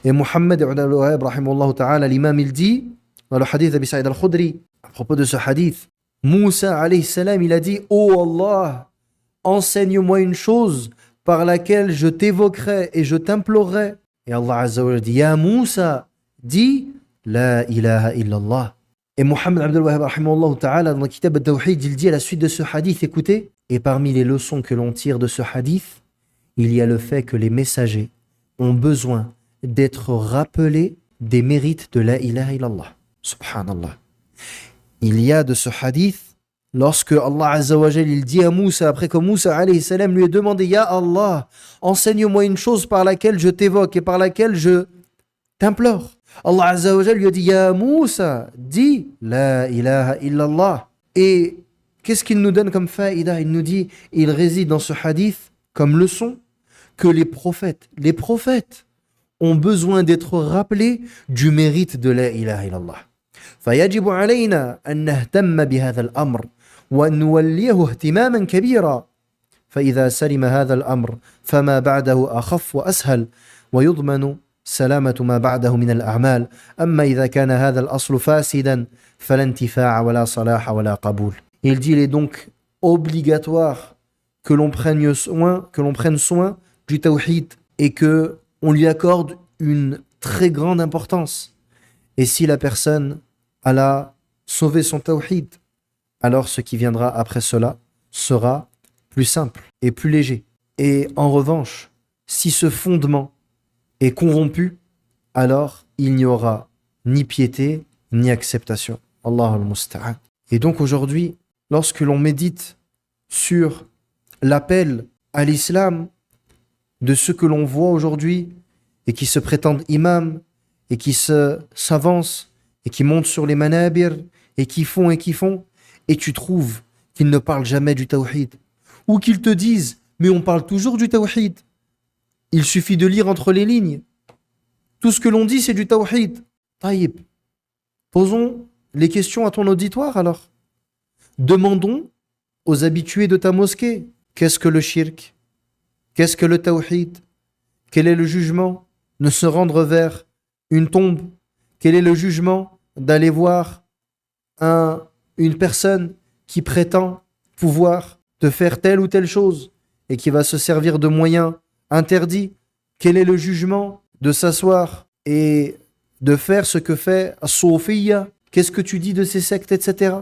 Et Muhammad ibn al-Wahhab, rahimahullah ta'ala, l'imam, il dit, dans le hadith d'Abi Sa'id al-Khudri, à propos de ce hadith, Moussa alayhi salam, il a dit, oh Allah, enseigne-moi une chose par laquelle je t'évoquerai et je t'implorerai. Et Allah Azza wa Jalla dit, Ya Moussa, dis, La ilaha illallah. Et Muhammad Abdul Wahhab, rahimahullah ta'ala, dans le kitab al-Tawhid, il dit à la suite de ce hadith, écoutez, et parmi les leçons que l'on tire de ce hadith, il y a le fait que les messagers ont besoin d'être rappelés des mérites de la ilaha illallah. Subhanallah. Il y a de ce hadith, lorsque Allah Azza wa Jal, il dit à Moussa, après que Moussa alayhi salam lui ait demandé, Ya Allah, enseigne-moi une chose par laquelle je t'évoque et par laquelle je t'implore. Allah Azza wa Jal lui a dit, Ya Moussa, dis La ilaha illallah. Et qu'est-ce qu'il nous donne comme faïda? Il nous dit, il réside dans ce hadith comme leçon que les prophètes ont besoin d'être rappelés du mérite de la ilaha illallah. فيجب علينا أن نهتم بهذا الأمر وأن نوليه اهتماما كبيرا فإذا سلم هذا الأمر فما بعده أخف وأسهل ويضمن سلامة ما بعده من الأعمال أما إذا كان هذا الأصل فاسدا فلا انتفاع ولا صلاح ولا قبول. Il dit, il est donc obligatoire que l'on prenne soin du tawhid et que on lui accorde une très grande importance. Et si la personne a sauvé son tawhid, alors ce qui viendra après cela sera plus simple et plus léger. Et en revanche, si ce fondement est corrompu, alors il n'y aura ni piété ni acceptation. Allahu al-musta'an. Et donc aujourd'hui, lorsque l'on médite sur l'appel à l'islam de ceux que l'on voit aujourd'hui et qui se prétendent imams et qui s'avancent et qui montent sur les manabir et qui font, et tu trouves qu'ils ne parlent jamais du tawhid ou qu'ils te disent mais on parle toujours du tawhid. Il suffit de lire entre les lignes. Tout ce que l'on dit c'est du tawhid. Taïb. Posons les questions à ton auditoire alors. Demandons aux habitués de ta mosquée, qu'est-ce que le shirk? Qu'est-ce que le tawhid? Quel est le jugement de se rendre vers une tombe? Quel est le jugement d'aller voir une personne qui prétend pouvoir te faire telle ou telle chose et qui va se servir de moyens interdits? Quel est le jugement de s'asseoir et de faire ce que fait Sophia? Qu'est-ce que tu dis de ces sectes, etc.